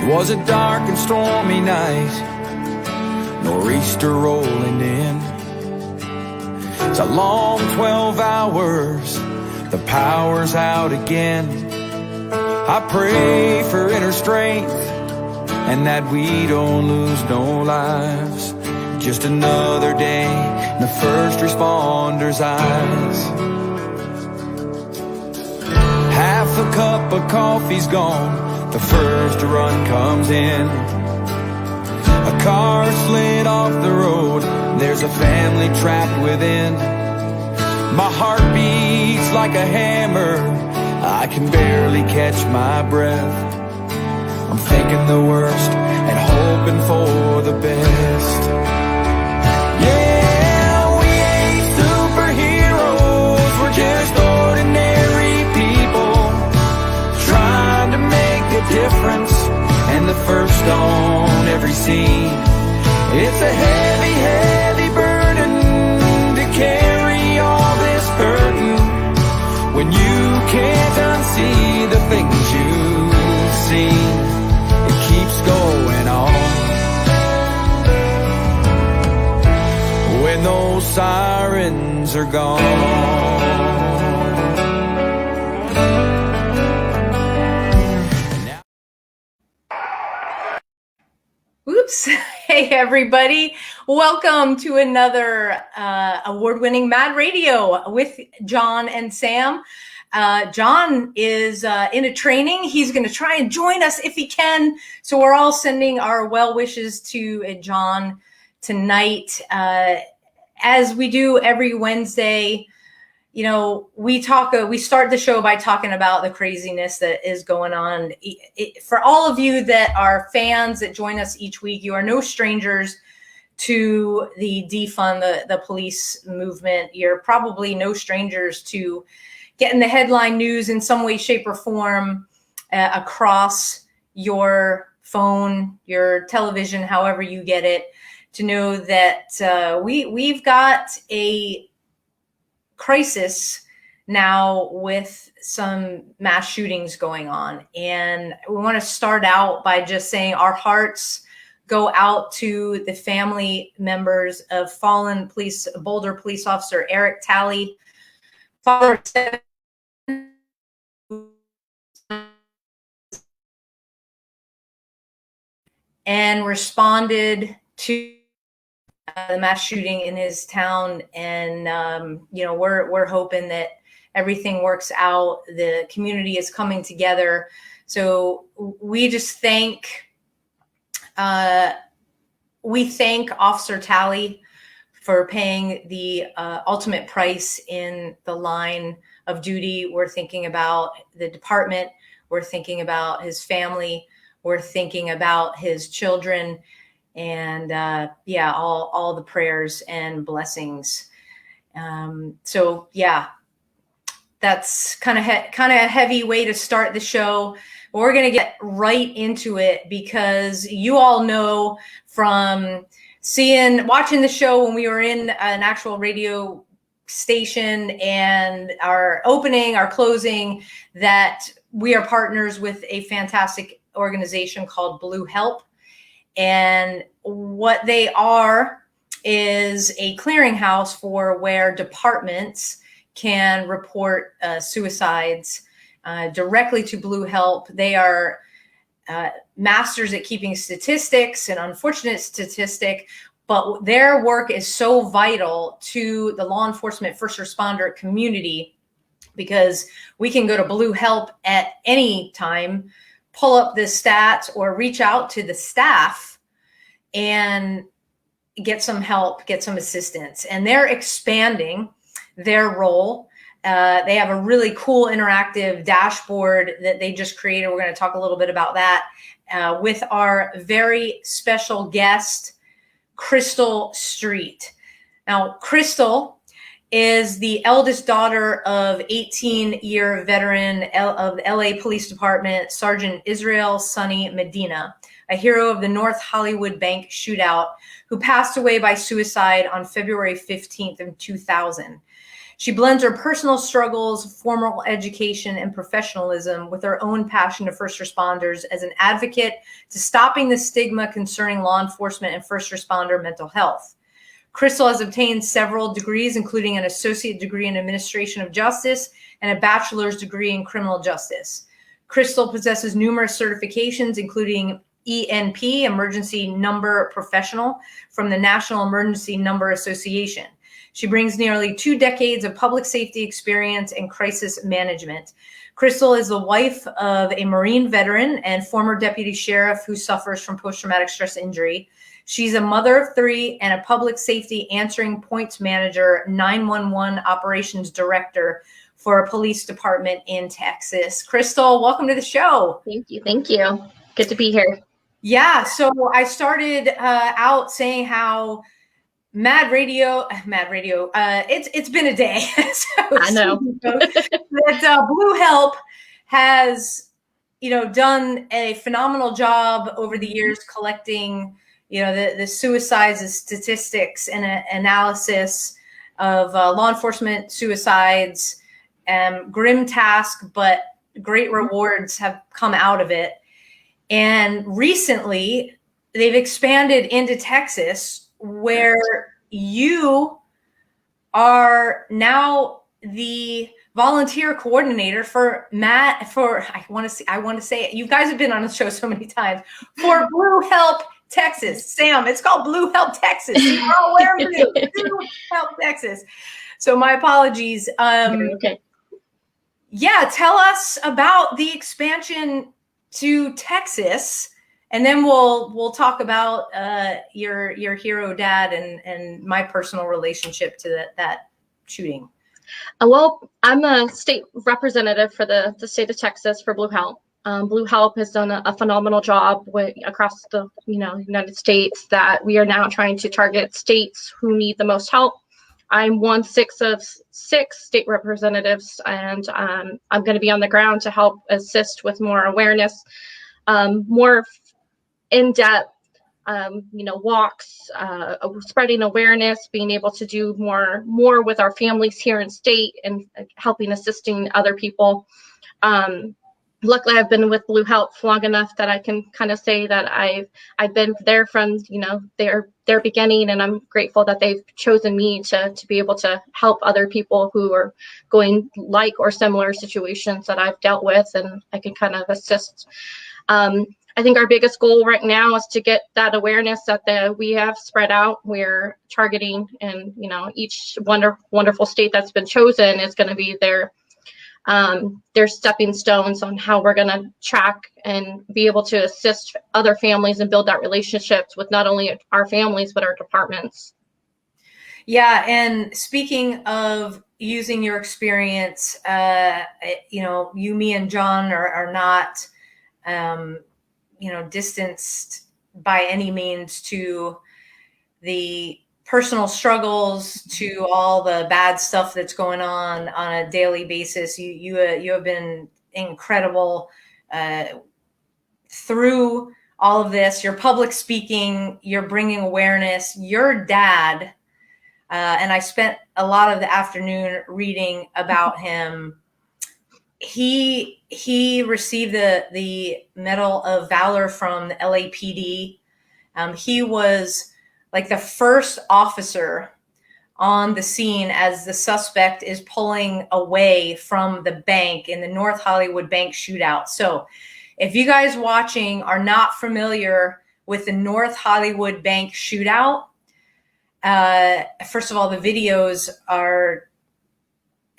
was a dark and stormy night, nor'easter rolling in. It's a long 12 hours, the power's out again. I pray for inner strength and that we don't lose no lives. Just another day in the first responders' eyes. Half a cup of coffee's gone, the first run comes in. A car slid off the road, there's a family trapped within. My heart beats like a hammer, I can barely catch my breath. I'm thinking the worst and hoping for the best. Yeah, we ain't superheroes, we're just ordinary people trying to make a difference, and the first on every scene. It's a heavy, heavy burden to carry all this burden when you can't unsee the things you've seen. It keeps going on. When those sirens are gone. Oops. Hey, everybody. Welcome to another award-winning Mad Radio with John and Sam. John is in a training. He's going to try and join us if he can. So we're all sending our well wishes to John tonight. As we do every Wednesday, you know, we start the show by talking about the craziness that is going on. For all of you that are fans that join us each week, you are no strangers to the defund the police movement. You're probably no strangers to getting the headline news in some way, shape, or form across your phone, your television, however you get it, to know that we've got a crisis now with some mass shootings going on. And we want to start out by just saying our hearts go out to the family members of fallen Boulder police officer Eric Talley, father of 7 and responded to the mass shooting in his town. And, you know, we're hoping that everything works out. The community is coming together. So we just thank Officer Talley for paying the ultimate price in the line of duty. We're thinking about the department. We're thinking about his family. We're thinking about his children. And yeah, all the prayers and blessings. So yeah, that's kind of a heavy way to start the show. But we're gonna get right into it because you all know from watching the show when we were in an actual radio station and our opening, our closing, that we are partners with a fantastic organization called Blue H.E.L.P. And what they are is a clearinghouse for where departments can report suicides directly to Blue H.E.L.P. They are masters at keeping statistics, an unfortunate statistic, but their work is so vital to the law enforcement first responder community because we can go to Blue H.E.L.P. at any time, pull up the stats or reach out to the staff and get some help, get some assistance. And they're expanding their role. They have a really cool interactive dashboard that they just created. We're going to talk a little bit about that with our very special guest, Crystal Street. Now, Crystal is the eldest daughter of 18-year veteran of the LA Police Department, Sergeant Israel Sonny Medina, a hero of the North Hollywood Bank shootout, who passed away by suicide on February 15th of 2000. She blends her personal struggles, formal education, and professionalism with her own passion to first responders as an advocate to stopping the stigma concerning law enforcement and first responder mental health. Crystal has obtained several degrees, including an associate degree in administration of justice and a bachelor's degree in criminal justice. Crystal possesses numerous certifications, including ENP, Emergency Number Professional, from the National Emergency Number Association. She brings nearly 2 decades of public safety experience and crisis management. Crystal is the wife of a Marine veteran and former deputy sheriff who suffers from post-traumatic stress injury. She's a mother of 3 and a public safety answering points manager, 911 operations director for a police department in Texas. Crystal, welcome to the show. Thank you. Thank you. Good to be here. Yeah, so I started out saying how Mad Radio, it's been a day. So, I know. that Blue H.E.L.P has, done a phenomenal job over the years collecting, the suicides statistics and analysis of law enforcement suicides. Grim task, but great rewards have come out of it. And recently, they've expanded into Texas, where you are now the volunteer coordinator for I want to say it. You guys have been on the show so many times for Blue H.E.L.P. Texas. Sam, it's called Blue H.E.L.P. Texas. You're all aware of it. Blue H.E.L.P. Texas. So my apologies. Okay. Yeah, tell us about the expansion to Texas. And then we'll talk about your hero dad and my personal relationship to that shooting. Well, I'm a state representative for the state of Texas for Blue H.E.L.P. Blue H.E.L.P. has done a phenomenal job across the United States that we are now trying to target states who need the most help. I'm 1/6 of 6 state representatives, and I'm going to be on the ground to help assist with more awareness, more in-depth, walks, spreading awareness, being able to do more with our families here in state and helping assisting other people. Luckily, I've been with Blue H.E.L.P. long enough that I can kind of say that I've been there from their beginning, and I'm grateful that they've chosen me to be able to help other people who are going like or similar situations that I've dealt with, and I can kind of assist. I think our biggest goal right now is to get that awareness that we have spread out. We're targeting, and each wonderful state that's been chosen is going to be their stepping stones on how we're going to track and be able to assist other families and build that relationships with not only our families but our departments. Yeah, and speaking of using your experience, you, me, and John are not distanced by any means to the personal struggles, to all the bad stuff that's going on a daily basis. You have been incredible through all of this. Your public speaking, you're bringing awareness. Your dad, and I spent a lot of the afternoon reading about him. He received the Medal of Valor from the LAPD. He was like the first officer on the scene as the suspect is pulling away from the bank in the North Hollywood bank shootout. So if you guys watching are not familiar with the North Hollywood bank shootout, first of all, the videos are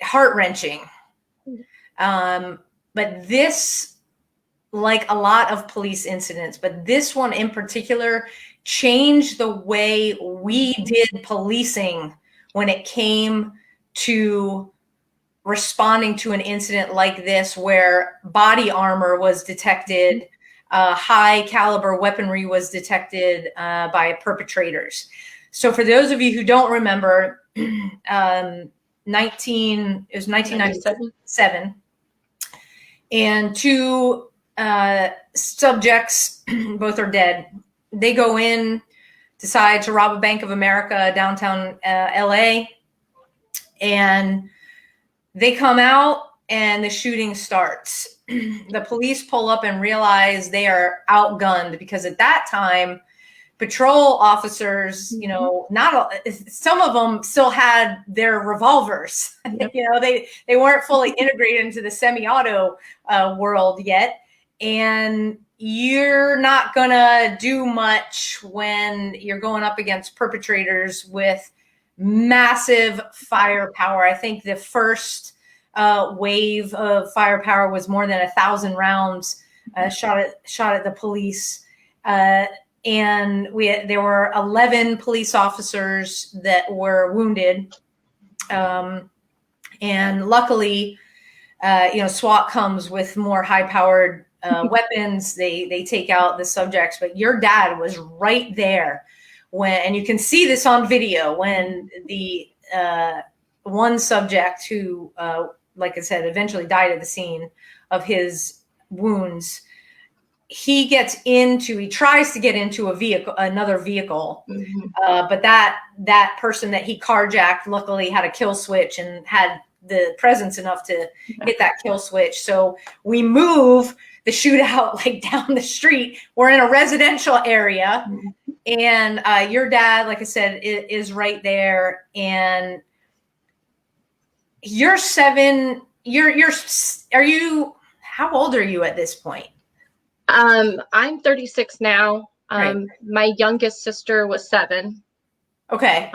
heart-wrenching. But this, like a lot of police incidents, but this one in particular changed the way we did policing when it came to responding to an incident like this, where body armor was detected, high caliber weaponry was detected by perpetrators. So for those of you who don't remember, it was 1997. And 2 subjects, both are dead. They go in, decide to rob a Bank of America downtown LA, and They come out and the shooting starts. The police pull up and realize they are outgunned, because at that time, patrol officers, you know, some of them still had their revolvers. Yep. You know, they weren't fully integrated into the semi-auto world yet. And you're not gonna do much when you're going up against perpetrators with massive firepower. I think the first wave of firepower was more than 1,000 rounds shot at the police. And there were 11 police officers that were wounded. And luckily, you know, SWAT comes with more high-powered weapons. They take out the subjects, but your dad was right there and you can see this on video, when the one subject who, like I said, eventually died at the scene of his wounds, he tries to get into another vehicle. But that person that he carjacked luckily had a kill switch and had the presence enough to hit that kill switch. So we move the shootout like down the street. We're in a residential area, and your dad, like I said, is right there. And you're 7. How old are you at this point? I'm 36 now. Right. My youngest sister was 7. Okay.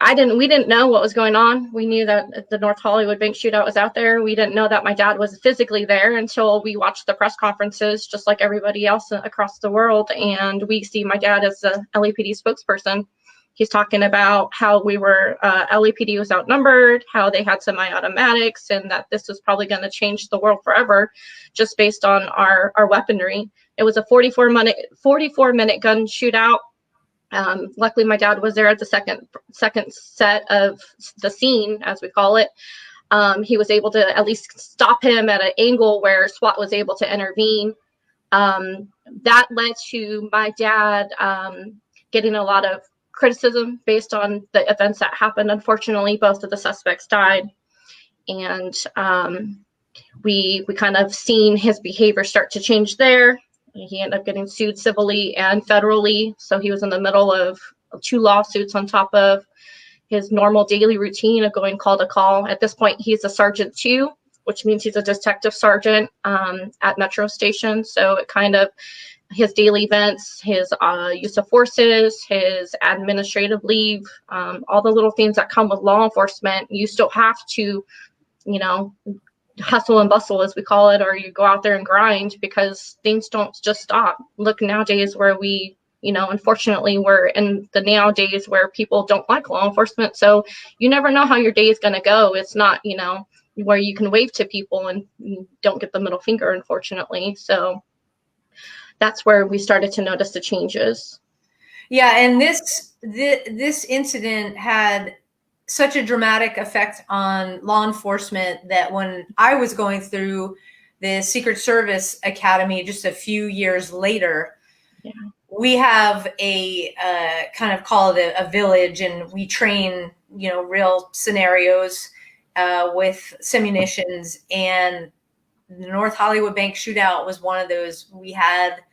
We didn't know what was going on. We knew that the North Hollywood bank shootout was out there. We didn't know that my dad was physically there until we watched the press conferences, just like everybody else across the world. And we see my dad as the LAPD spokesperson. He's talking about how LAPD was outnumbered, how they had semi-automatics, and that this was probably going to change the world forever, just based on our weaponry. It was a 44-minute gun shootout. Luckily, my dad was there at the second set of the scene, as we call it. He was able to at least stop him at an angle where SWAT was able to intervene. That led to my dad getting a lot of criticism based on the events that happened. Unfortunately, both of the suspects died, and we kind of seen his behavior start to change there. He ended up getting sued civilly and federally, so he was in the middle of 2 lawsuits on top of his normal daily routine of going call to call. At this point, he's a sergeant 2, which means he's a detective sergeant at Metro Station. So it kind of, his daily events, his use of forces, his administrative leave, all the little things that come with law enforcement, you still have to, you know, hustle and bustle, as we call it, or you go out there and grind, because things don't just stop. Look nowadays where we, you know, unfortunately, we're in the nowadays where people don't like law enforcement. So you never know how your day is going to go. It's not, you know, where you can wave to people and you don't get the middle finger, unfortunately. So that's where we started to notice the changes. Yeah, and this incident had such a dramatic effect on law enforcement that when I was going through the Secret Service Academy just a few years later, we have a kind of call it a village, and we train, you know, real scenarios with simunitions. And the North Hollywood Bank shootout was one of those. We had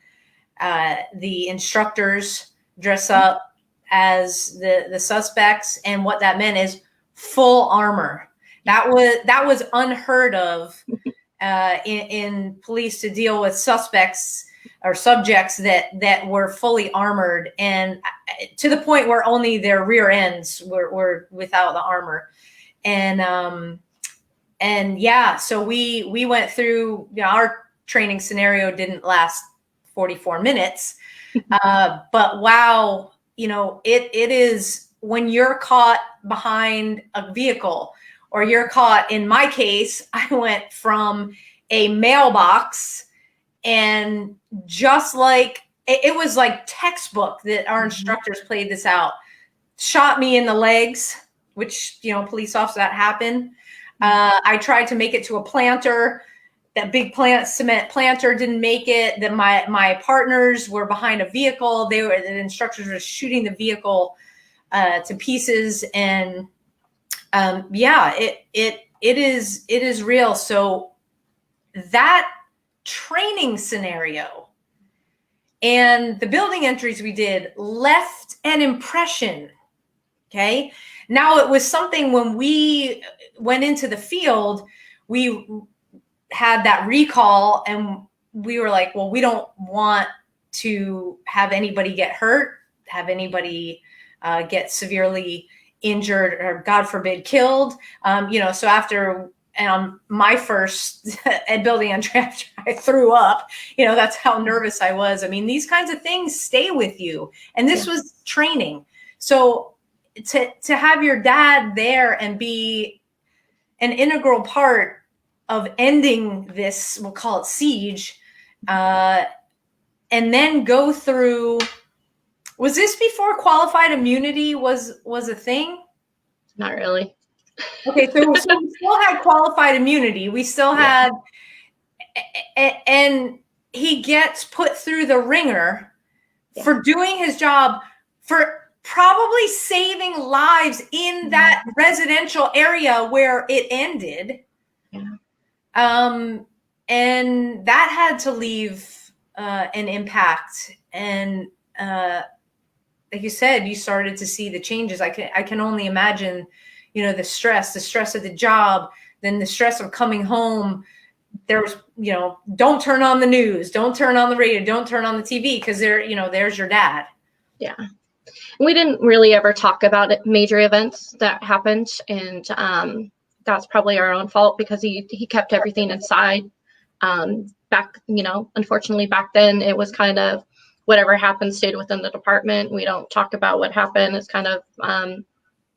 the instructors dress up as the suspects, and what that meant is full armor. That was unheard of in police, to deal with suspects or subjects that were fully armored, and to the point where only their rear ends were without the armor. And yeah, so we went through, you know, our training scenario didn't last 44 minutes, but wow. You know, it is when you're caught behind a vehicle, or you're caught, in my case, I went from a mailbox, and just like, it was like textbook that our instructors played this out, shot me in the legs, which, you know, police officer, that happened. I tried to make it to a planter. That big cement planter didn't make it. Then my partners were behind a vehicle. The instructors were shooting the vehicle to pieces. And yeah, it it is real. So that training scenario and the building entries we did left an impression. Okay. Now it was something when we went into the field, we had that recall and we were like, well, we don't want to have anybody get hurt, have anybody get severely injured or God forbid killed. So after my first ed building entry, after I threw up, that's how nervous I was. I mean, these kinds of things stay with you. And this was training. So to have your dad there and be an integral part of ending this, we'll call it siege, and then go through, was this before qualified immunity was a thing? Not really. Okay, so we still had qualified immunity. We still had, and he gets put through the ringer for doing his job, for probably saving lives in that residential area where it ended. And that had to leave an impact. And like you said, you started to see the changes. I can only imagine, the stress of the job, then the stress of coming home. There was, don't turn on the news, don't turn on the radio, don't turn on the TV, because there's your dad. Yeah. We didn't really ever talk about major events that happened, and that's probably our own fault, because he kept everything inside. Unfortunately back then it was kind of whatever happened stayed within the department. We don't talk about what happened. It's kind of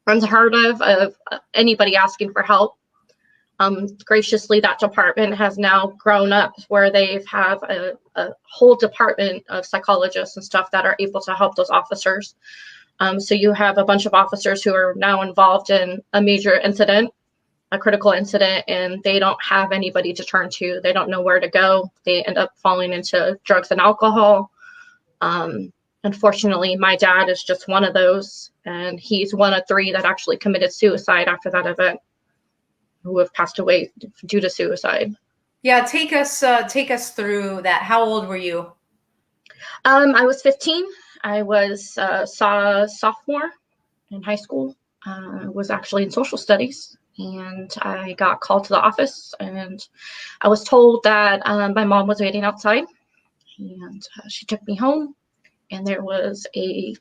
unheard of anybody asking for help. Graciously, that department has now grown up where they have a whole department of psychologists and stuff that are able to help those officers. So you have a bunch of officers who are now involved in a major incident, a critical incident, and they don't have anybody to turn to. They don't know where to go. They end up falling into drugs and alcohol. Unfortunately, my dad is just one of those, and he's one of 3 that actually committed suicide after that event, who have passed away due to suicide. Yeah, take us through that. How old were you? I was 15. I was sophomore in high school. I was actually in social studies, and I got called to the office, and I was told that my mom was waiting outside, and she took me home. And there was a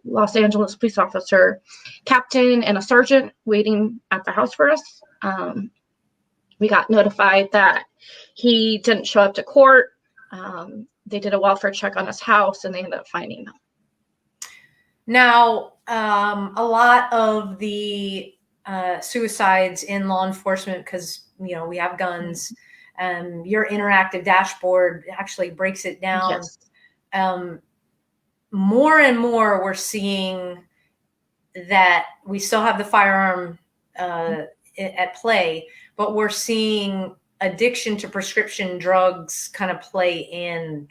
Los Angeles police officer, captain, and a sergeant waiting at the house for us. We got notified that he didn't show up to court. They did a welfare check on his house, and they ended up finding him. Now, a lot of the suicides in law enforcement, because we have guns, your interactive dashboard actually breaks it down. Yes. More and more we're seeing that we still have the firearm at play, but we're seeing addiction to prescription drugs kind of play in.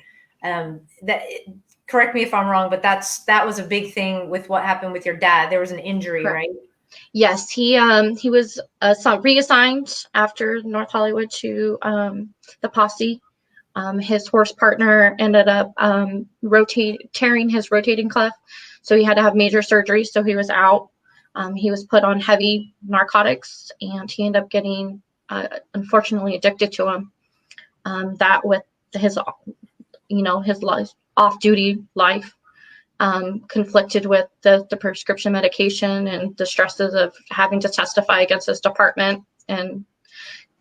Correct me if I'm wrong, but that was a big thing with what happened with your dad. There was an injury, Correct. Right? Yes, he was reassigned after North Hollywood to the posse. His horse partner ended up tearing his rotating cuff, so he had to have major surgery. So he was out. He was put on heavy narcotics, and he ended up getting, unfortunately, addicted to them. That with his, his life, off-duty life, conflicted with the prescription medication and the stresses of having to testify against his department and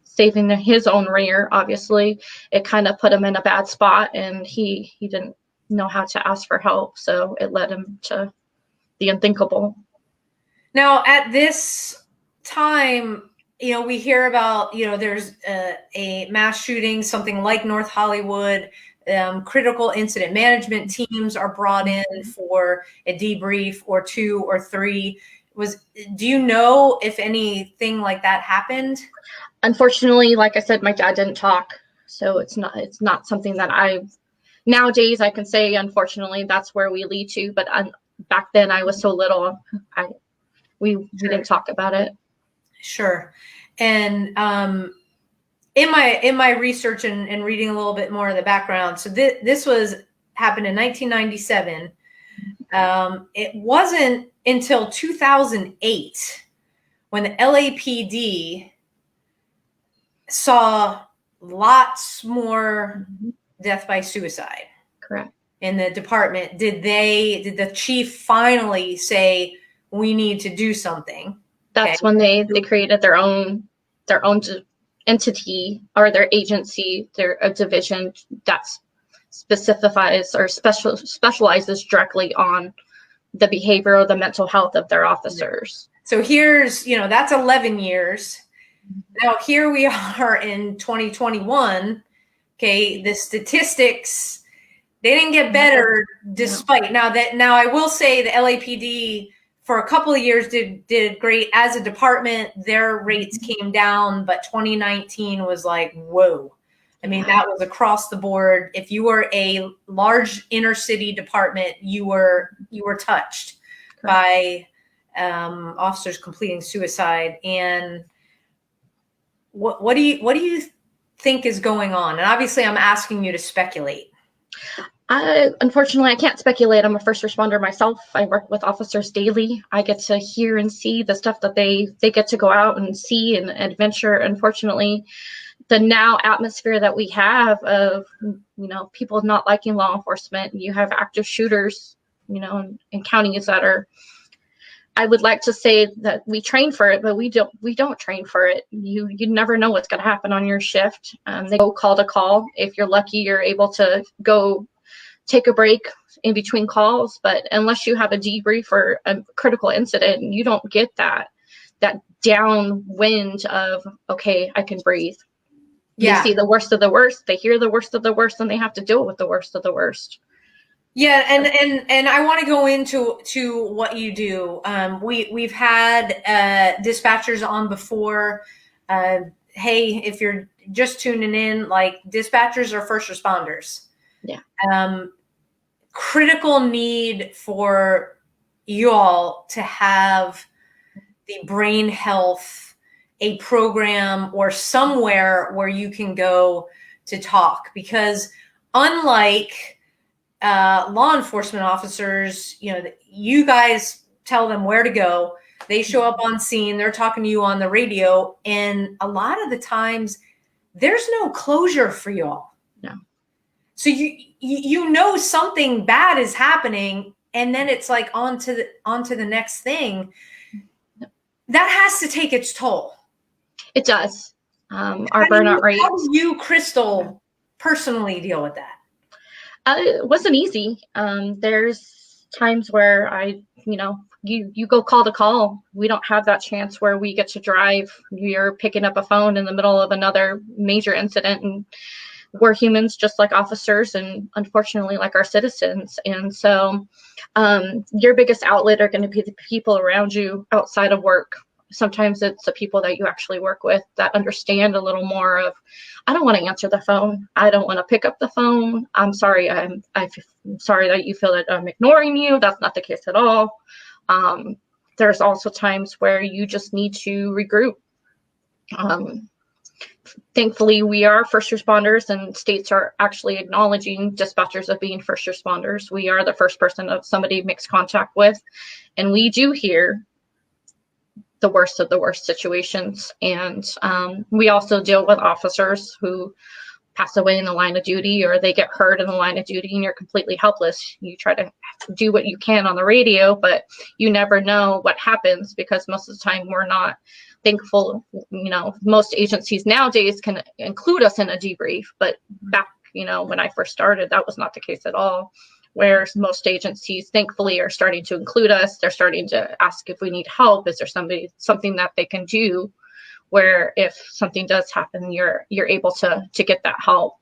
saving his own rear. Obviously, it kind of put him in a bad spot, and he didn't know how to ask for help, so it led him to the unthinkable. Now, at this time, we hear about, there's a mass shooting, something like North Hollywood. Critical incident management teams are brought in for a debrief or 2 or 3. Do you know if anything like that happened? Unfortunately, like I said, my dad didn't talk, so it's not something that nowadays I can say, unfortunately, that's where we lead to. But back then I was so little, we didn't talk about it. Sure. And in my research and reading a little bit more of the background, so this happened in 1997. It wasn't until 2008 when the LAPD saw lots more death by suicide. Correct. In the department. Did the chief finally say, we need to do something? That's when they created their own entity, or their agency, their division that specifies or specializes directly on the behavior or the mental health of their officers. So here's, that's 11 years. Now here we are in 2021. Okay, the statistics, they didn't get better despite. Now I will say the LAPD for a couple of years did great as a department. Their rates came down, but 2019 was like, whoa. I mean, that was across the board. If you were a large inner city department, you were touched by officers completing suicide. And what do you think is going on? And obviously I'm asking you to speculate. Unfortunately, I can't speculate. I'm a first responder myself. I work with officers daily. I get to hear and see the stuff that they get to go out and see and adventure. Unfortunately, the now atmosphere that we have of, people not liking law enforcement, you have active shooters, in counties that are, I would like to say that we train for it, but we don't train for it. You never know what's going to happen on your shift. They go call to call. If you're lucky, you're able to go take a break in between calls, but unless you have a debrief or a critical incident, you don't get that downwind of, okay, I can breathe. Yeah. They see the worst of the worst, they hear the worst of the worst, and they have to deal with the worst of the worst. Yeah, and I want to go into what you do. We've had dispatchers on before. Hey, if you're just tuning in, like, dispatchers are first responders. Yeah. Critical need for you all to have the brain health, a program or somewhere where you can go to talk, because unlike law enforcement officers, you guys tell them where to go. They show up on scene, they're talking to you on the radio, and a lot of the times there's no closure for y'all. No. So you know something bad is happening, and then it's like on to the next thing. That has to take its toll. It does. Our burnout rate. How do you, Crystal, personally deal with that? It wasn't easy. There's times where you go call to call. We don't have that chance where we get to drive. You're picking up a phone in the middle of another major incident, and we're humans just like officers, and unfortunately like our citizens. And so your biggest outlet are going to be the people around you outside of work. Sometimes it's the people that you actually work with that understand a little more of, I don't want to answer the phone. I don't want to pick up the phone. I'm sorry. I'm sorry that you feel that I'm ignoring you. That's not the case at all. There's also times where you just need to regroup. Thankfully, we are first responders, and states are actually acknowledging dispatchers of being first responders. We are the first person that somebody makes contact with, and we do hear the worst of the worst situations. And we also deal with officers who pass away in the line of duty, or they get hurt in the line of duty, and you're completely helpless. You try to do what you can on the radio, but you never know what happens, because most of the time we're not thankful. Most agencies nowadays can include us in a debrief, but back, when I first started, that was not the case at all. Whereas most agencies, thankfully, are starting to include us. They're starting to ask if we need help. Is there something that they can do, where if something does happen, you're able to get that help.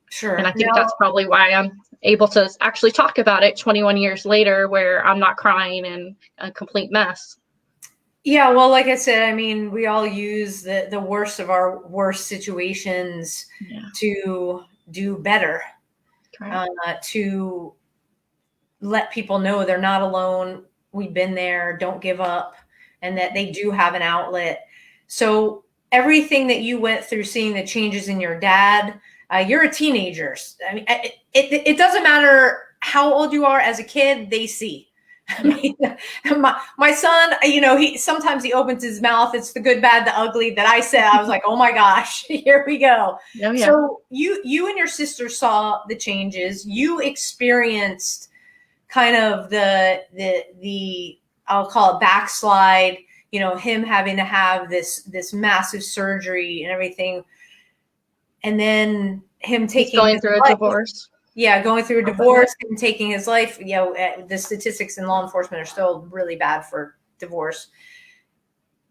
Sure. And I think that's probably why I'm able to actually talk about it 21 years later, where I'm not crying and a complete mess. Yeah, well, like I said, I mean, we all use the worst of our worst situations to do better, to let people know they're not alone. We've been there. Don't give up, and that they do have an outlet. So everything that you went through, seeing the changes in your dad. You're a teenager. I mean, it doesn't matter how old you are as a kid, they see. I mean, my son, you know, sometimes he opens his mouth. It's the good, bad, the ugly that I said. I was like, oh my gosh, here we go. Oh, yeah. So you and your sister saw the changes. You experienced kind of the I'll call it backslide, you know, him having to have this massive surgery and everything. And then him going through a divorce. Yeah, going through a divorce and taking his life. You know, the statistics in law enforcement are still really bad for divorce.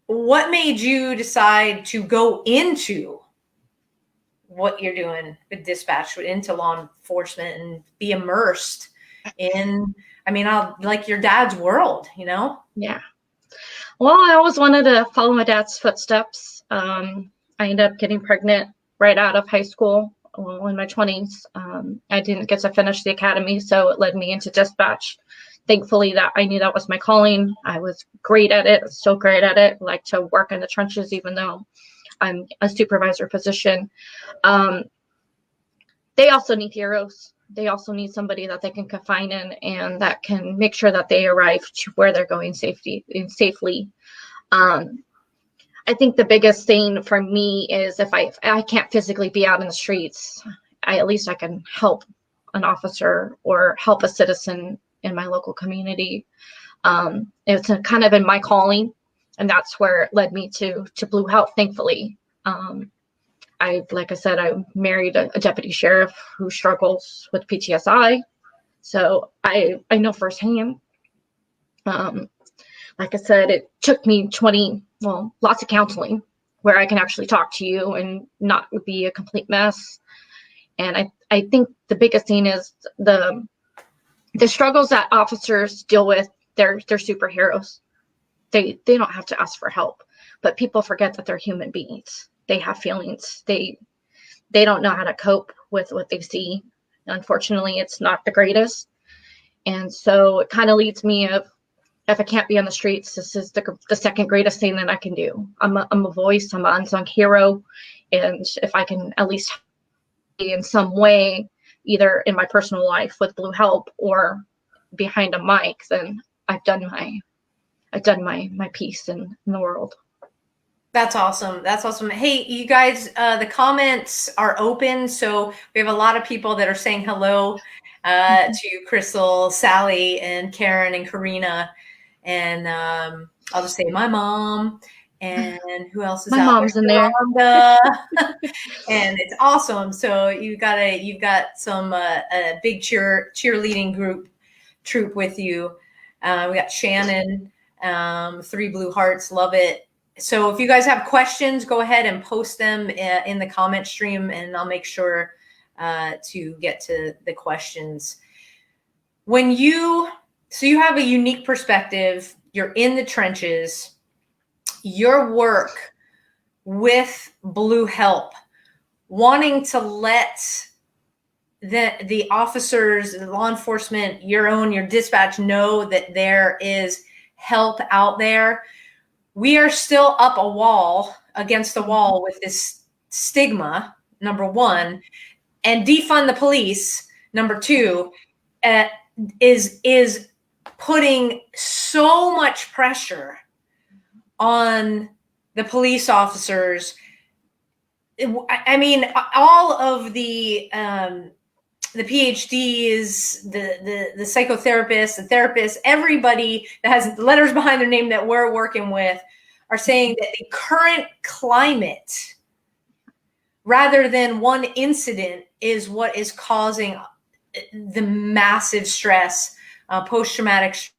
What made you decide to go into what you're doing with dispatch, into law enforcement, and be immersed in, I mean, like your dad's world, you know? Yeah. Well, I always wanted to follow my dad's footsteps. I ended up getting pregnant right out of high school in my 20s. I didn't get to finish the academy, so it led me into dispatch. Thankfully, that I knew that was my calling. I was great at it, so great at it. Like to work in the trenches, even though I'm a supervisor position. They also need heroes. They also need somebody that they can confide in and that can make sure that they arrive to where they're going safely. I think the biggest thing for me is if I can't physically be out in the streets, at least I can help an officer or help a citizen in my local community. It's kind of in my calling, and that's where it led me to Blue H.E.L.P, thankfully. Like I said, I married a deputy sheriff who struggles with PTSI. So I know firsthand. Like I said, it took me lots of counseling where I can actually talk to you and not be a complete mess. And I think the biggest thing is the struggles that officers deal with. They're superheroes. They don't have to ask for help, but people forget that they're human beings. They have feelings. They don't know how to cope with what they see. Unfortunately, it's not the greatest. And so it kind of leads me if I can't be on the streets, this is the second greatest thing that I can do. I'm a voice, I'm an unsung hero. And if I can at least be in some way, either in my personal life with Blue H.E.L.P or behind a mic, then I've done my piece in the world. That's awesome. That's awesome. Hey, you guys, the comments are open. So we have a lot of people that are saying hello to Crystal, Sally, and Karen, and Karina. And I'll just say my mom. And who else is my out mom's there? In there. And it's awesome. So you've got some a big cheerleading troop with you. We got Shannon, 3 blue hearts, love it. So if you guys have questions, go ahead and post them in the comment stream, and I'll make sure to get to the questions. So you have a unique perspective. You're in the trenches. Your work with Blue H.E.L.P, wanting to let the officers, the law enforcement, your dispatch know that there is help out there. We are still up against the wall with this stigma, number one, and defund the police, number two, is putting so much pressure on the police officers. I mean, all of the PhDs, the psychotherapists, the therapists, everybody that has letters behind their name that we're working with are saying that the current climate, rather than one incident, is what is causing the massive stress, post-traumatic stress.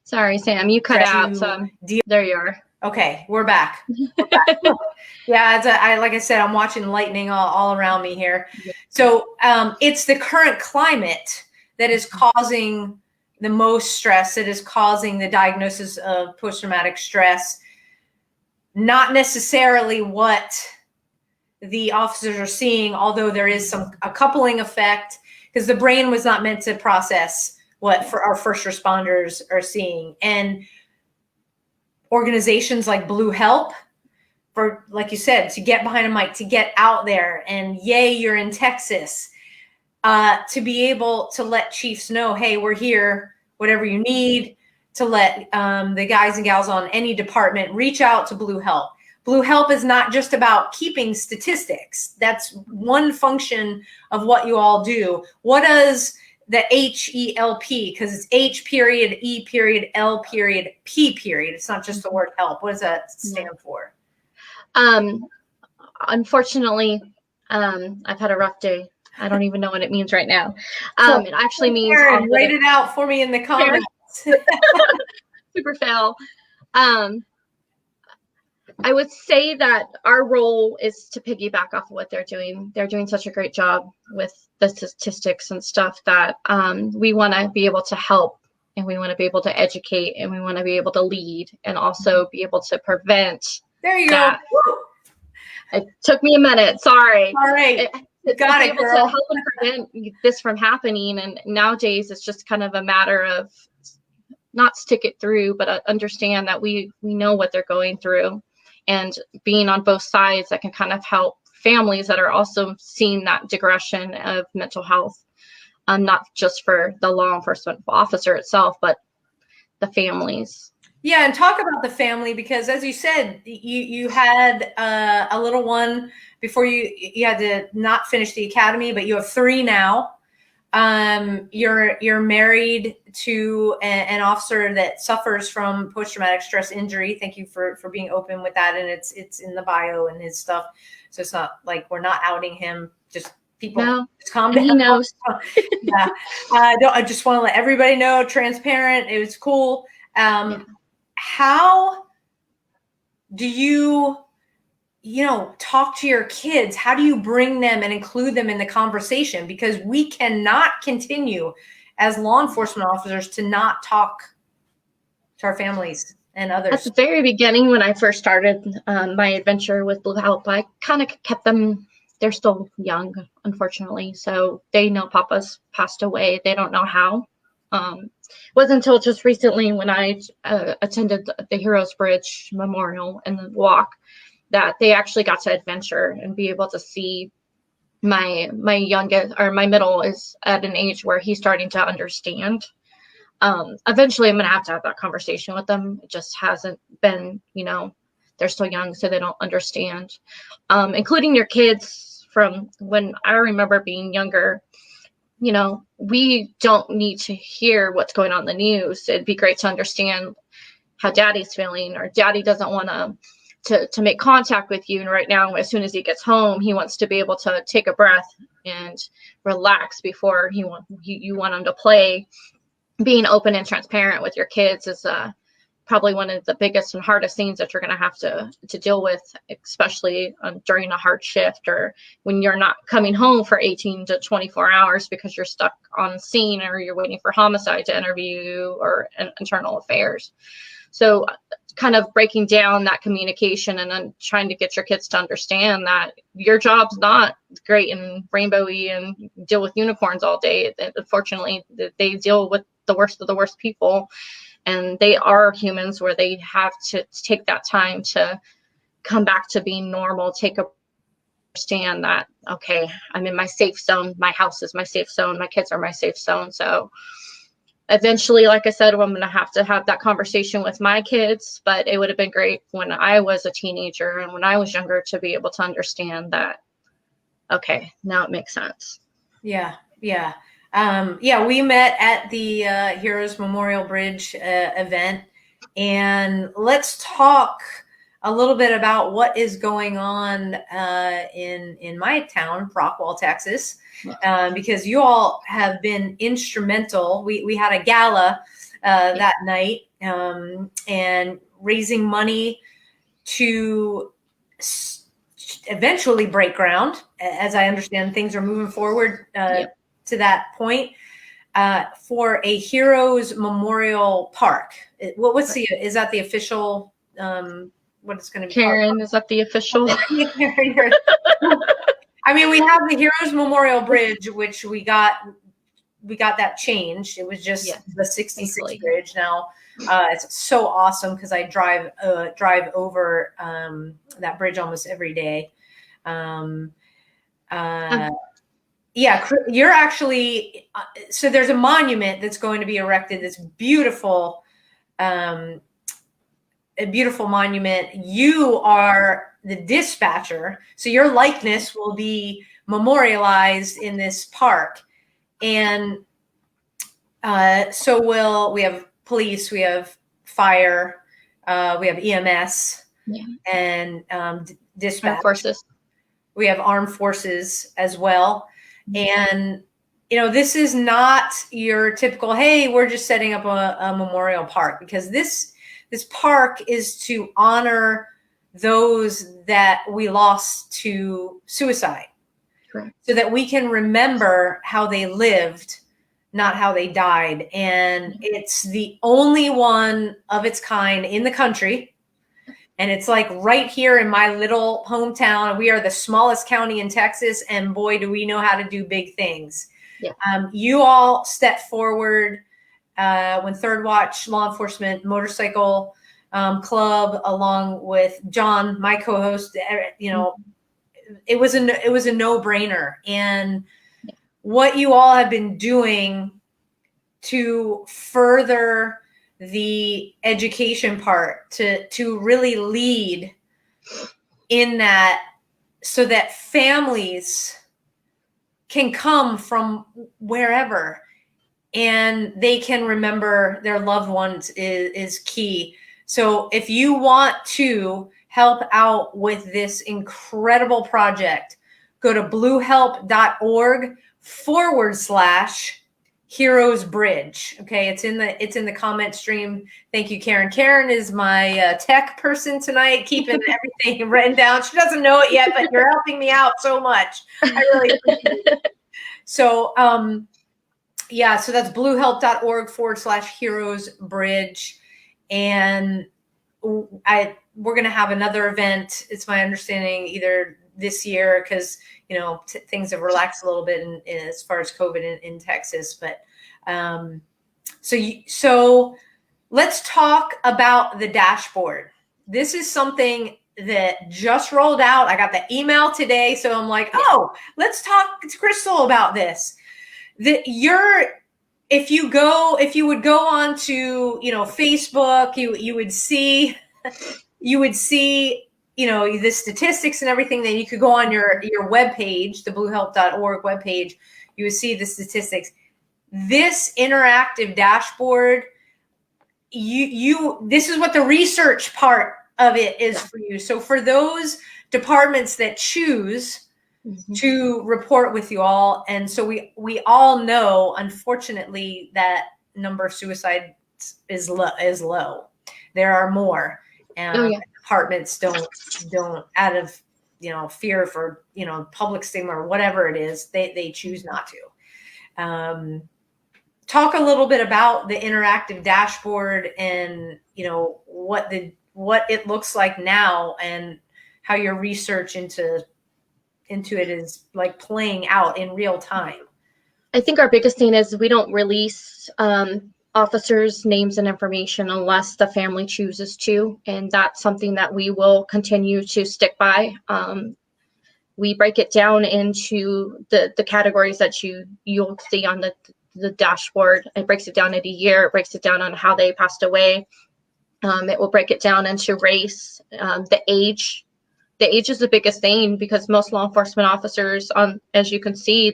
Sorry, Sam, you cut out. So there you are. Okay, we're back. Yeah, like I said, I'm watching lightning all around me here. So it's the current climate that is causing the most stress, that is causing the diagnosis of post-traumatic stress, not necessarily what the officers are seeing, although there is a coupling effect, because the brain was not meant to process what for our first responders are seeing. And organizations like Blue H.E.L.P, for, like you said, to get behind a mic, to get out there, and yay, you're in Texas, to be able to let chiefs know, hey, we're here, whatever you need, to let the guys and gals on any department reach out to Blue H.E.L.P. Blue H.E.L.P is not just about keeping statistics. That's one function of what you all do. What does the H.E.L.P, because it's H period, E period, L period, P period. It's not just the word help. What does that stand for? Unfortunately, I've had a rough day. I don't even know what it means right now. It actually means Karen, write it out for me in the comments. Super fail. I would say that our role is to piggyback off of what they're doing. They're doing such a great job with the statistics and stuff that we want to be able to help, and we want to be able to educate, and we want to be able to lead, and also be able to prevent. There you go. It took me a minute. Sorry. All right. Got it, girl. To help and prevent this from happening. And nowadays it's just kind of a matter of not stick it through, but understand that we know what they're going through, and being on both sides that can kind of help families that are also seeing that digression of mental health, not just for the law enforcement officer itself, but the families. Yeah, and talk about the family, because as you said, you had a little one before you had to not finish the academy, but you have 3 now. You're married to an officer that suffers from post-traumatic stress injury. Thank you for being open with that, and it's in the bio and his stuff, so it's not like we're not outing him. Just people, just calm down. He knows. Yeah, I just want to let everybody know, transparent. It was cool. How do you talk to your kids? How do you bring them and include them in the conversation? Because we cannot continue as law enforcement officers to not talk to our families and others. At the very beginning, when I first started my adventure with Blue H.E.L.P, I kind of kept them, they're still young, unfortunately. So they know Papa's passed away. They don't know how. It wasn't until just recently when I attended the Heroes Bridge Memorial and the walk that they actually got to adventure and be able to see my youngest, or my middle, is at an age where he's starting to understand. Eventually I'm going to have that conversation with them. It just hasn't been, they're still young, so they don't understand. Including your kids from when I remember being younger. We don't need to hear what's going on in the news. It'd be great to understand how Daddy's feeling, or Daddy doesn't want to make contact with you. And right now, as soon as he gets home, he wants to be able to take a breath and relax before you want him to play. Being open and transparent with your kids is probably one of the biggest and hardest things that you're going to have to deal with, especially during a hard shift, or when you're not coming home for 18 to 24 hours because you're stuck on scene, or you're waiting for homicide to interview you, or internal affairs. So kind of breaking down that communication, and then trying to get your kids to understand that your job's not great and rainbowy and deal with unicorns all day. Unfortunately, they deal with the worst of the worst people. And they are humans, where they have to take that time to come back to being normal, understand that, okay, I'm in my safe zone. My house is my safe zone. My kids are my safe zone. So eventually, like I said, I'm going to have that conversation with my kids, but it would have been great when I was a teenager and when I was younger to be able to understand that, okay, now it makes sense. Yeah. Yeah. We met at the Heroes Memorial Bridge event, and let's talk a little bit about what is going on in my town, Rockwall, Texas, because you all have been instrumental. We had a gala that night, and raising money to eventually break ground. As I understand, things are moving forward to that point for a Heroes Memorial Park. What's is that the official? What it's going to be? Karen, called? Is that the official? I mean, we have the Heroes Memorial Bridge, which we got that changed. It was just the 66 bridge. Now it's so awesome because I drive over that bridge almost every day. Yeah, you're actually so there's a monument that's going to be erected. This beautiful, a beautiful monument. You are the dispatcher, so your likeness will be memorialized in this park. And so we have police, we have fire, we have EMS, and dispatch. Forces. We have armed forces as well. And, this is not your typical, hey, we're just setting up a memorial park, because this park is to honor those that we lost to suicide. Correct. So that we can remember how they lived, not how they died. And it's the only one of its kind in the country. And it's like right here in my little hometown. We are the smallest county in Texas, and boy, do we know how to do big things. Yeah. You all stepped forward when Third Watch Law Enforcement Motorcycle Club, along with John, my co-host. It was a no-brainer. And what you all have been doing to further the education part, to really lead in that, so that families can come from wherever and they can remember their loved ones is key. So if you want to help out with this incredible project, go to bluehelp.org/Heroes Bridge. Okay, it's in the comment stream. Thank you, Karen. Karen is my tech person tonight, keeping everything written down. She doesn't know it yet, but you're helping me out so much. I really appreciate it. So, so that's bluehelp.org/Heroes Bridge, and we're going to have another event. It's my understanding either this year, because things have relaxed a little bit as far as COVID in Texas. But so let's talk about the dashboard. This is something that just rolled out. I got the email today, so I'm like, oh, let's talk to Crystal about this. If you would go on to Facebook, you would see the statistics and everything. Then you could go on your webpage, the bluehelp.org webpage. You would see the statistics. This interactive dashboard, this is what the research part of it is for you. So for those departments that choose to report with you all, and so we all know, unfortunately, that number of suicides is low. There are more. Departments don't out of fear for public stigma or whatever it is, they choose not to. Talk a little bit about the interactive dashboard and what it looks like now, and how your research into it is like playing out in real time. I think our biggest thing is we don't release officers' names and information unless the family chooses to, and that's something that we will continue to stick by. We break it down into the categories that you'll see on the dashboard. It breaks it down into year. It breaks it down on how they passed away. It will break it down into race, the age. The age is the biggest thing, because most law enforcement officers, as you can see,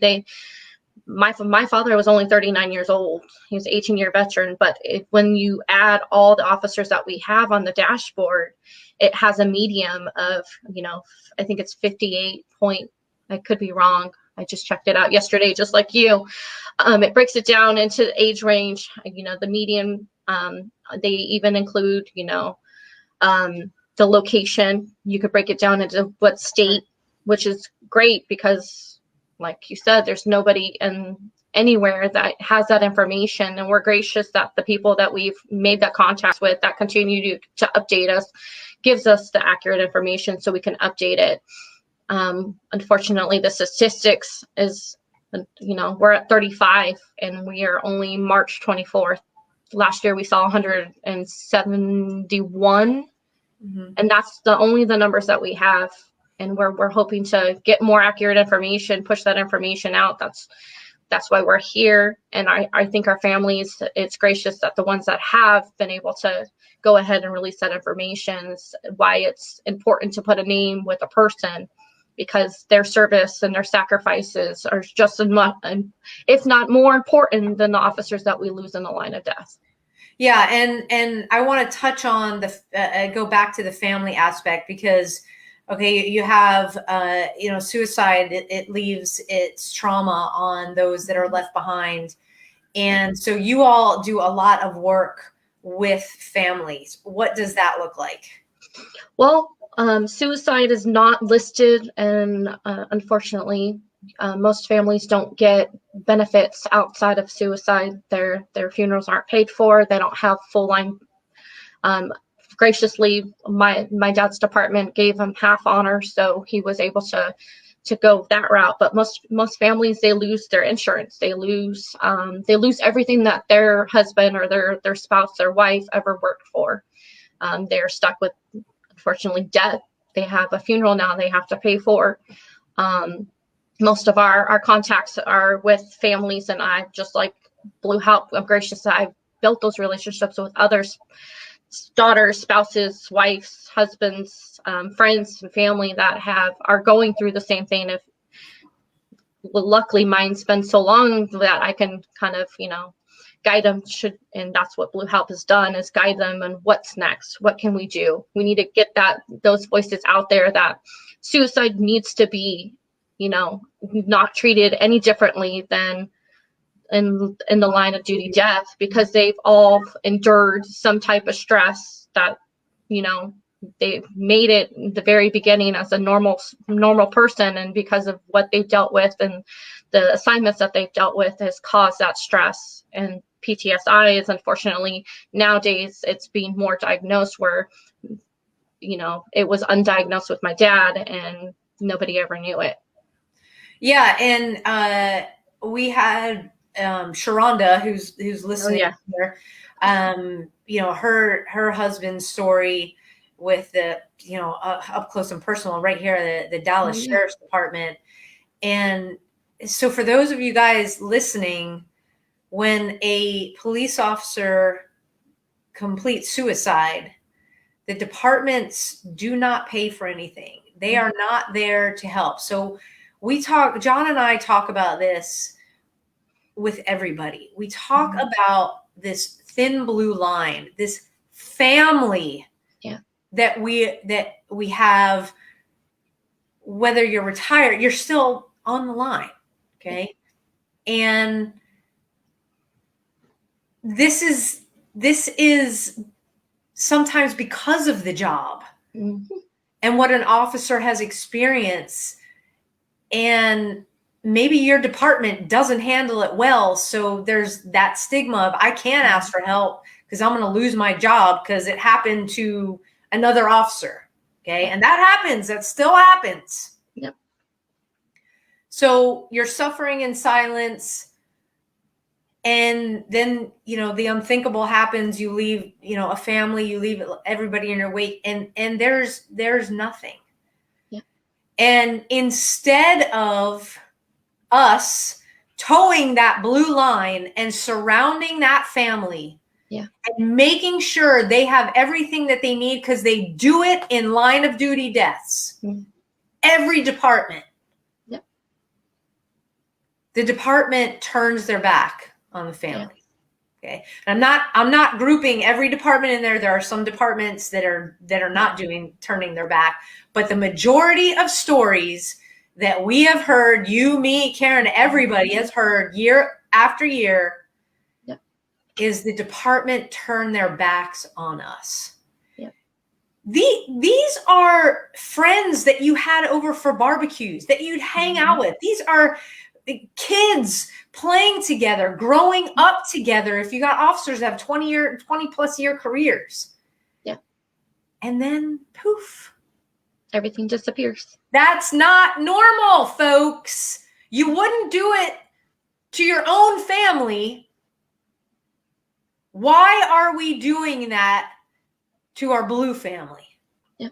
my father was only 39 years old. He was an 18-year veteran. But when you add all the officers that we have on the dashboard, it has a medium of, I think it's 58 point. I could be wrong. I just checked it out yesterday, just like you. It breaks it down into age range, the median. They even include, the location. You could break it down into what state, which is great because, like you said, there's nobody anywhere that has that information, and we're gracious that the people that we've made that contact with that continue to update us gives us the accurate information so we can update it. Unfortunately, the statistics is, we're at 35 and we are only March 24th. Last year we saw 171, and that's only the numbers that we have. And we're hoping to get more accurate information, push that information out. That's why we're here. And I think our families, it's gracious that the ones that have been able to go ahead and release that information is why it's important to put a name with a person, because their service and their sacrifices are just as much, if not more important than the officers that we lose in the line of death. Yeah. And I want to touch on go back to the family aspect, because okay, you have, suicide, it leaves its trauma on those that are left behind. And so you all do a lot of work with families. What does that look like? Well, suicide is not listed, and unfortunately, most families don't get benefits outside of suicide. Their funerals aren't paid for. They don't have full line. Graciously, my dad's department gave him half honor, so he was able to go that route. But most families, they lose their insurance, they lose everything that their husband or their spouse, their wife ever worked for. They're stuck with, unfortunately, debt. They have a funeral now they have to pay for. Most of our contacts are with families, and I, just like Blue H.E.L.P, I'm gracious that I've built those relationships with others. Daughters, spouses, wives, husbands, friends, and family that are going through the same thing. Luckily, mine's been so long that I can kind of, guide them. And that's what Blue H.E.L.P has done, is guide them on what's next. What can we do? We need to get those voices out there that suicide needs to be, not treated any differently than in the line of duty death, because they've all endured some type of stress that, they made it in the very beginning as a normal person, and because of what they've dealt with and the assignments that they've dealt with has caused that stress. And PTSD is, unfortunately, nowadays it's being more diagnosed, where it was undiagnosed with my dad and nobody ever knew it. Yeah. And we had Sharonda, who's listening here, her husband's story with the, up close and personal right here, the Dallas Sheriff's Department. And so for those of you guys listening, when a police officer completes suicide, the departments do not pay for anything. They are not there to help. So John and I talk about this with everybody. We talk about this thin blue line, this family that we have. Whether you're retired, you're still on the line. Okay. And this is sometimes because of the job and what an officer has experienced. And maybe your department doesn't handle it well. So there's that stigma of, I can't ask for help because I'm going to lose my job because it happened to another officer. Okay. And that happens. That still happens. Yep. So you're suffering in silence. And then, the unthinkable happens. You leave, a family, you leave everybody in your wake, and there's nothing. Yeah. And instead of us towing that blue line and surrounding that family and making sure they have everything that they need, because they do it in line of duty deaths, every department, the department turns their back on the family. Okay. And I'm not grouping every department in there. There are some departments that are not turning their back, but the majority of stories that we have heard, you, me, Karen, everybody has heard year after year, is the department turn their backs on us. these are friends that you had over for barbecues, that you'd hang out with. These are kids playing together, growing up together. If you got officers that have 20 plus year careers. Yeah. And then poof. Everything disappears. That's not normal, folks. You wouldn't do it to your own family. Why are we doing that to our blue family? Yeah.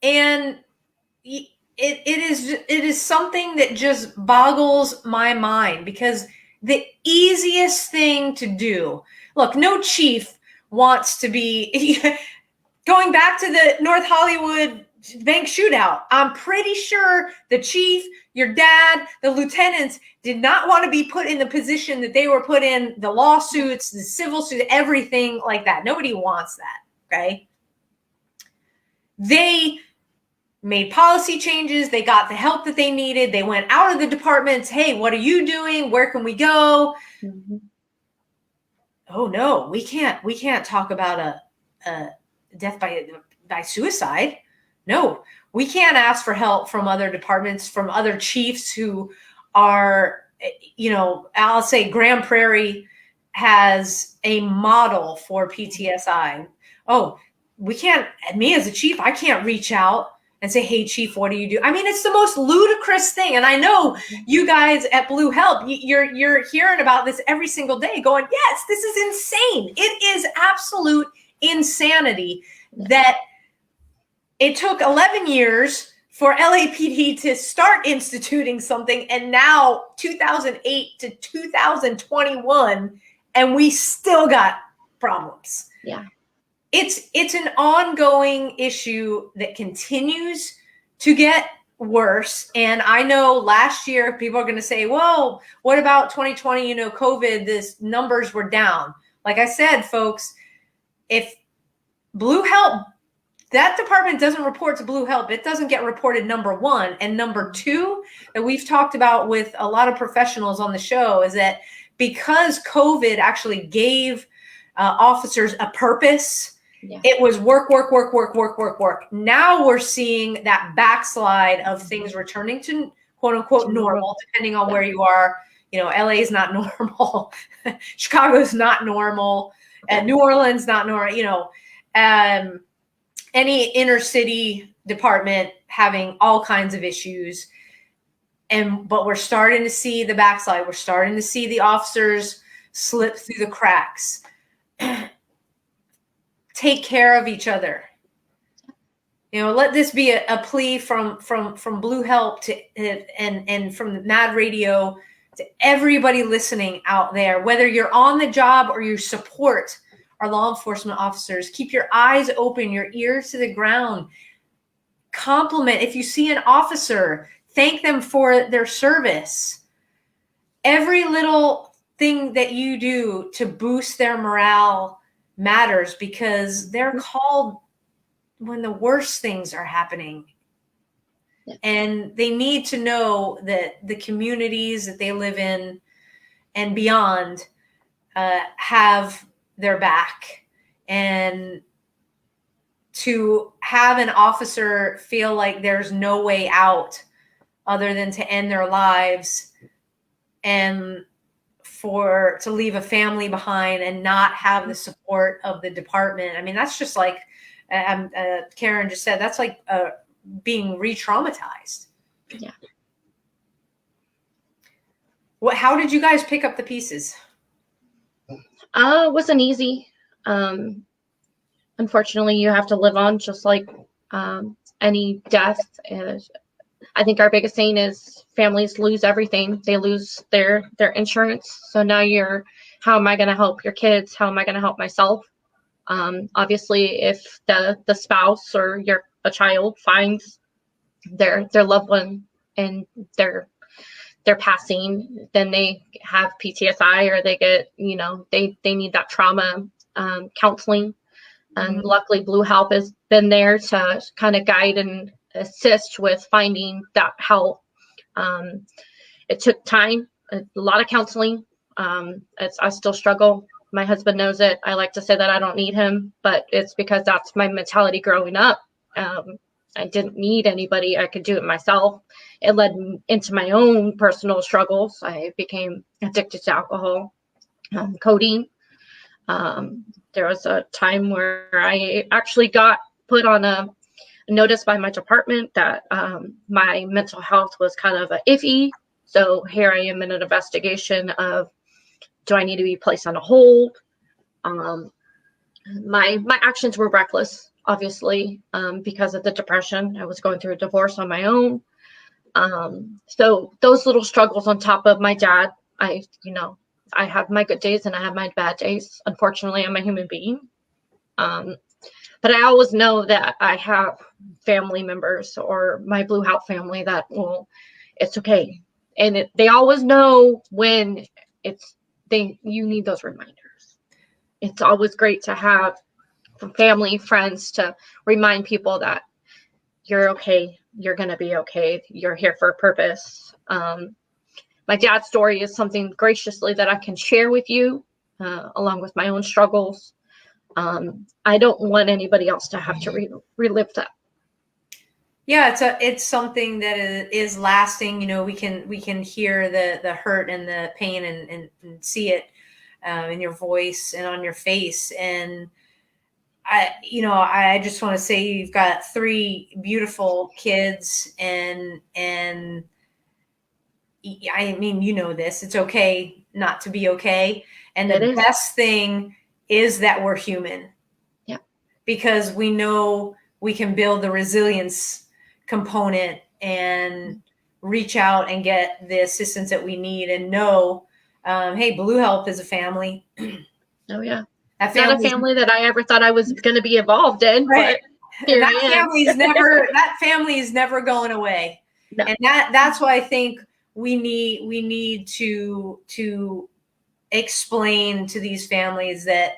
And it is something that just boggles my mind, because the easiest thing to do, look, no chief wants to be going back to the North Hollywood bank shootout. I'm pretty sure the chief, your dad, the lieutenants did not want to be put in the position that they were put in, the lawsuits, the civil suit, everything like that. Nobody wants that, okay? They made policy changes. They got the help that they needed. They went out of the departments. Hey, what are you doing? Where can we go? Mm-hmm. Oh no, we can't talk about a death by suicide. No, we can't ask for help from other departments, from other chiefs who are, I'll say Grand Prairie has a model for PTSI. Oh, we can't, me as a chief, I can't reach out and say, hey, chief, what do you do? I mean, it's the most ludicrous thing. And I know you guys at Blue H.E.L.P, you're hearing about this every single day going, yes, this is insane. It is absolute insanity that it took 11 years for LAPD to start instituting something, and now 2008 to 2021, and we still got problems. Yeah. It's an ongoing issue that continues to get worse. And I know last year people are going to say, well, what about 2020? COVID, this numbers were down. Like I said, folks, if Blue H.E.L.P, that department doesn't report to Blue H.E.L.P, it doesn't get reported, number one. And number two, that we've talked about with a lot of professionals on the show, is that because COVID actually gave officers a purpose, it was work. Now we're seeing that backslide of things returning to quote unquote normal, depending on where you are. LA is not normal. Chicago's not normal. New Orleans, not normal. Any inner city department having all kinds of issues. But we're starting to see the backslide. We're starting to see the officers slip through the cracks. Take care of each other. Let this be a plea from Blue H.E.L.P and from Mad Radio to everybody listening out there, whether you're on the job or you support our law enforcement officers. Keep your eyes open, your ears to the ground. Compliment. If you see an officer, thank them for their service. Every little thing that you do to boost their morale matters, because they're called when the worst things are happening. Yeah. And they need to know that the communities that they live in and beyond have their back. And to have an officer feel like there's no way out other than to end their lives, and to leave a family behind and not have the support of the department. I mean, that's just like Karen just said, that's like being re-traumatized. Yeah. How did you guys pick up the pieces? It wasn't easy. Unfortunately, you have to live on, just like any death. I think our biggest thing is families lose everything. They lose their insurance. So now how am I going to help your kids? How am I going to help myself? Obviously, if the spouse or a child finds their loved one and they're passing, then they have PTSI, or they get, they need that trauma counseling. And luckily Blue H.E.L.P has been there to kind of guide and assist with finding that help. It took time, a lot of counseling. I still struggle My husband knows it. I like to say that I don't need him, but it's because that's my mentality growing up. I didn't need anybody. I could do it myself. It led into my own personal struggles. I became addicted to alcohol, codeine. There was a time where I actually got put on a notice by my department that my mental health was kind of iffy. So here I am in an investigation of, do I need to be placed on a hold? My actions were reckless, obviously, because of the depression. I was going through a divorce on my own. So those little struggles on top of my dad, I have my good days and I have my bad days. Unfortunately, I'm a human being. But I always know that I have family members or my Blue H.E.L.P family that it's okay. And they always know when you need those reminders. It's always great to have family, friends to remind people that you're okay. You're going to be okay. You're here for a purpose. My dad's story is something graciously that I can share with you, along with my own struggles. I don't want anybody else to have to relive that. Yeah, it's something that is lasting. We can hear the hurt and the pain and see it in your voice and on your face. And I just want to say you've got 3 beautiful kids, and I mean, this, it's okay not to be okay. And the best thing is that we're human. Yeah. Because we know we can build the resilience component and reach out and get the assistance that we need, and know, hey, Blue H.E.L.P is a family. Oh yeah. Not a family that I ever thought I was going to be involved in, right. But here that family is never going away. No. And that's why I think we need to explain to these families that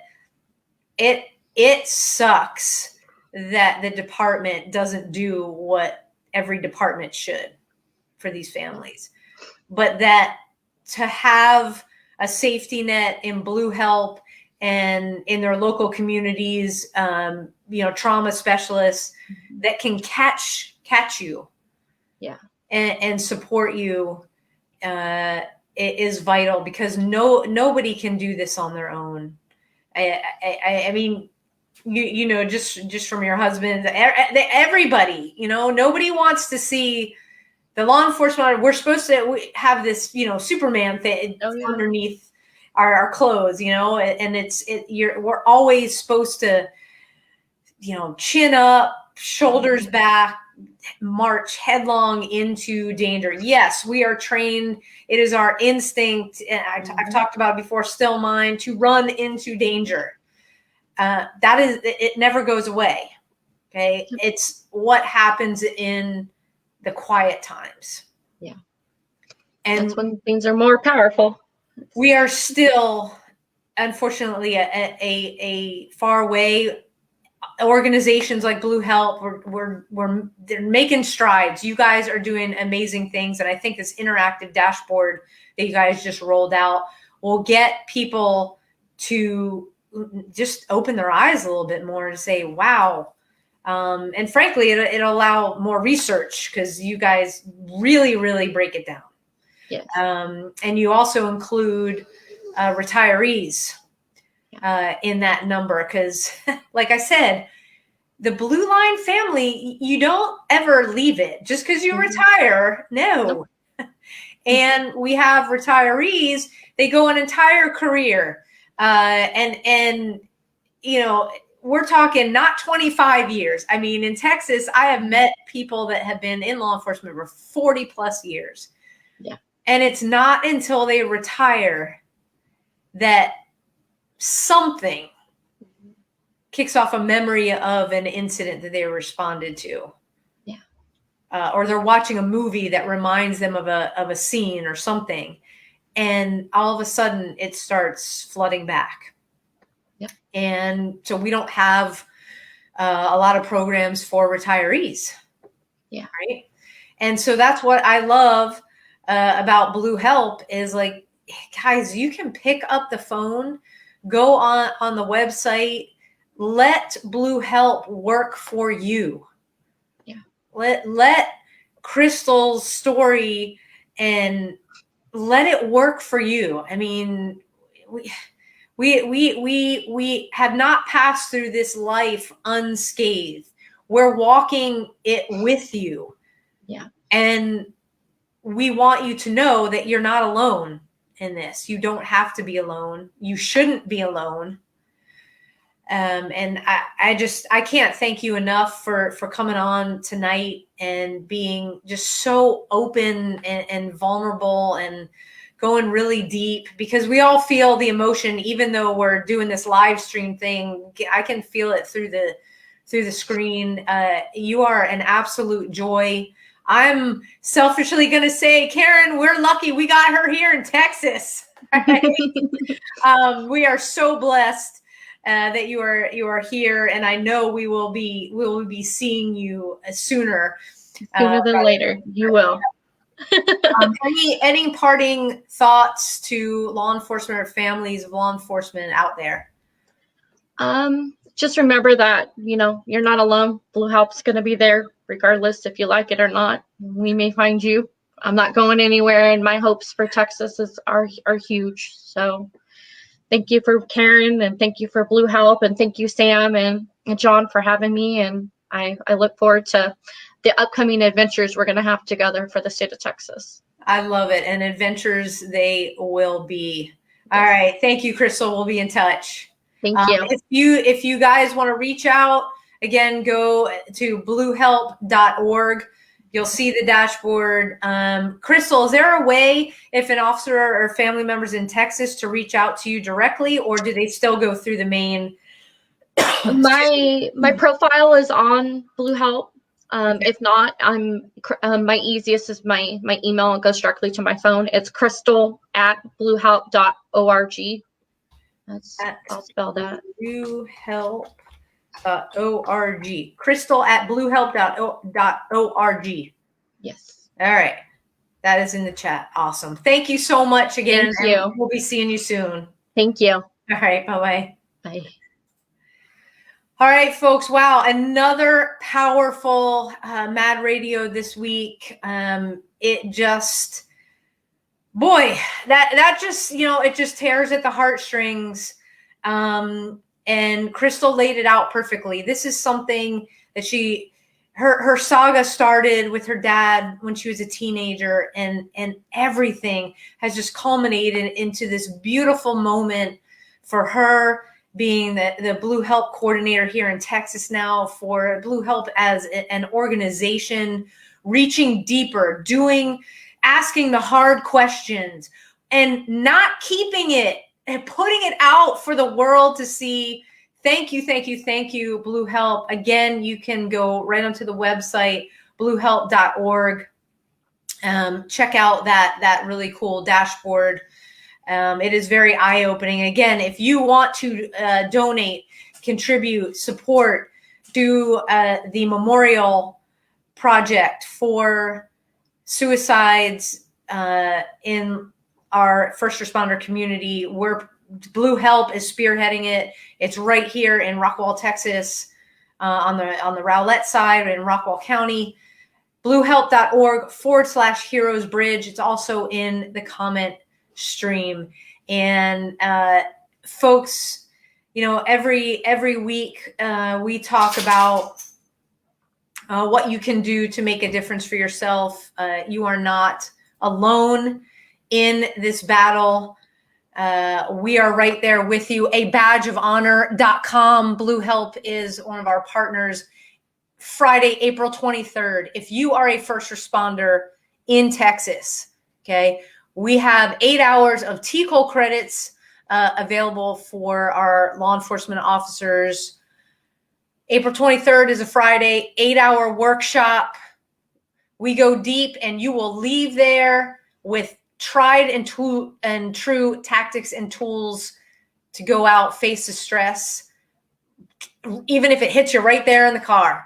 it sucks that the department doesn't do what every department should for these families, but that to have a safety net in Blue H.E.L.P and in their local communities, trauma specialists that can catch you, and support you, is vital, because nobody can do this on their own. I mean, just from your husband, everybody, nobody wants to see the law enforcement. We're supposed to have this, Superman thing underneath our clothes, and we're always supposed to, chin up, shoulders back, march headlong into danger. Yes, we are trained. It is our instinct. And I've talked about it before, still mine, to run into danger. It never goes away. Okay. It's what happens in the quiet times. Yeah. And that's when things are more powerful. We are still, unfortunately, a far away. Organizations like Blue H.E.L.P, they're making strides. You guys are doing amazing things. And I think this interactive dashboard that you guys just rolled out will get people to just open their eyes a little bit more to say, wow. And frankly, it'll allow more research, because you guys really, really break it down. Yes. And you also include retirees in that number, because like I said, the Blue Line family, you don't ever leave it just because you retire. No. And we have retirees, they go an entire career, and we're talking not 25 years. I mean, in Texas, I have met people that have been in law enforcement for 40 plus years. Yeah. And it's not until they retire that something kicks off a memory of an incident that they responded to. Yeah. Or they're watching a movie that reminds them of a scene or something. And all of a sudden it starts flooding back. Yeah. And so we don't have a lot of programs for retirees. Yeah. Right. And so that's what I love about Blue H.E.L.P is, like, guys, you can pick up the phone go on the website. Let Blue Help work for you. Yeah. Let Crystal's story and let it work for you. I mean, we have not passed through this life unscathed. We're walking it with you. Yeah. And we want you to know that you're not alone in this. You don't have to be alone. You shouldn't be alone. And I can't thank you enough for coming on tonight and being just so open and vulnerable and going really deep, because we all feel the emotion, even though we're doing this live stream thing. I can feel it through the screen. You are an absolute joy. I'm selfishly going to say, Karen, we're lucky we got her here in Texas. Right? We are so blessed that you are here, and I know we will be seeing you sooner than later. You will. Any parting thoughts to law enforcement or families of law enforcement out there? Just remember that, you're not alone. Blue Help's going to be there regardless if you like it or not. We may find you. I'm not going anywhere, and my hopes for Texas are huge. So thank you for Karen, and thank you for Blue Help, and thank you, Sam and John, for having me. And I look forward to the upcoming adventures we're going to have together for the state of Texas. I love it. And adventures they will be. All right. Thank you, Crystal. We'll be in touch. Thank you. If you guys want to reach out, again, go to bluehelp.org. You'll see the dashboard. Crystal, is there a way if an officer or family member's in Texas to reach out to you directly, or do they still go through the main? My profile is on Blue Help. If not, my easiest is my email. It goes directly to my phone. It's crystal@bluehelp.org. I'll spell that. bluehelp.org. crystal@bluehelp.org. Yes. All right. That is in the chat. Awesome. Thank you so much again. Thank you. We'll be seeing you soon. Thank you. All right. Bye-bye. Bye. All right, folks. Wow. Another powerful Mad Radio this week. It just, boy, that just, it just tears at the heartstrings. And Crystal laid it out perfectly. This is something that her saga started with her dad when she was a teenager, and everything has just culminated into this beautiful moment for her being the Blue Help coordinator here in Texas now, for Blue Help as an organization, reaching deeper, asking the hard questions, and not keeping it and putting it out for the world to see. Thank you, thank you, thank you, Blue Help. Again, you can go right onto the website, bluehelp.org. Check out that really cool dashboard. It is very eye-opening. Again, if you want to donate, contribute, support, do the memorial project for suicides in our first responder community, Blue Help is spearheading it. It's right here in Rockwall, Texas, on the Rowlett side in Rockwall County. bluehelp.org/Heroes Bridge. It's also in the comment stream. And folks, every week we talk about what you can do to make a difference for yourself. You are not alone in this battle. We are right there with you. A badgeofhonor.com. Blue Help is one of our partners. Friday, April 23rd. If you are a first responder in Texas, okay, we have 8 hours of TCOL credits available for our law enforcement officers. April 23rd is a Friday, 8-hour workshop. We go deep, and you will leave there with tried and true tactics and tools to go out, face the stress. Even if it hits you right there in the car,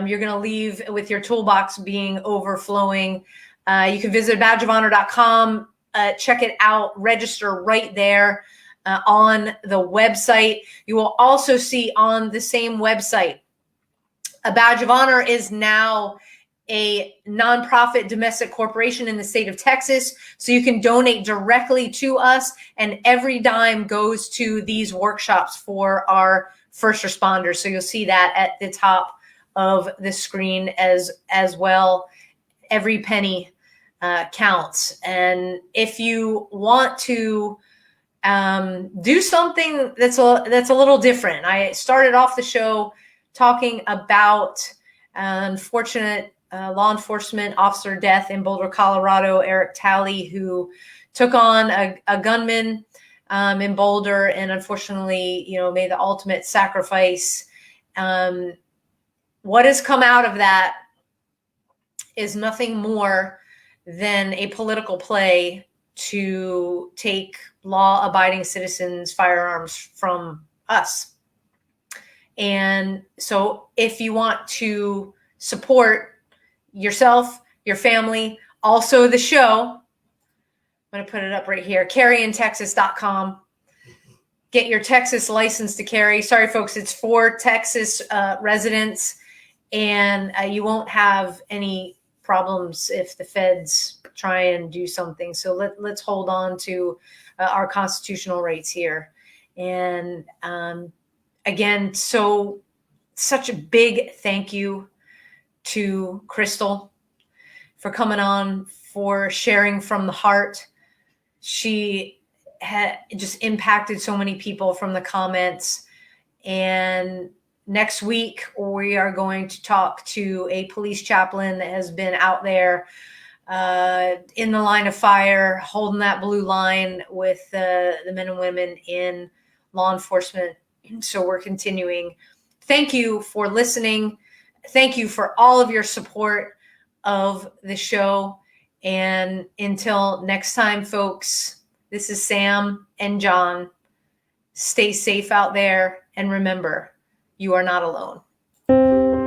you're going to leave with your toolbox being overflowing. You can visit badgeofhonor.com, check it out, register right there. on the website. You will also see on the same website, a badge of honor is now a nonprofit domestic corporation in the state of Texas. So you can donate directly to us, and every dime goes to these workshops for our first responders. So you'll see that at the top of the screen as well. Every penny counts. And if you want to do something that's a little different, I started off the show talking about unfortunate law enforcement officer death in Boulder, Colorado, Eric Talley, who took on a gunman in Boulder and unfortunately, made the ultimate sacrifice. What has come out of that is nothing more than a political play to take law-abiding citizens' firearms from us. And so if you want to support yourself, your family, also the show, I'm going to put it up right here, carryintexas.com. Get your Texas license to carry. Sorry, folks, it's for Texas residents, and you won't have any problems if the feds try and do something. So let's hold on to our constitutional rights here. And again, such a big thank you to Crystal for coming on, for sharing from the heart. She had just impacted so many people from the comments. And next week, we are going to talk to a police chaplain that has been out there in the line of fire, holding that blue line with the men and women in law enforcement. So we're continuing. Thank you for listening. Thank you for all of your support of the show. And until next time, folks, this is Sam and John. Stay safe out there. And remember, you are not alone.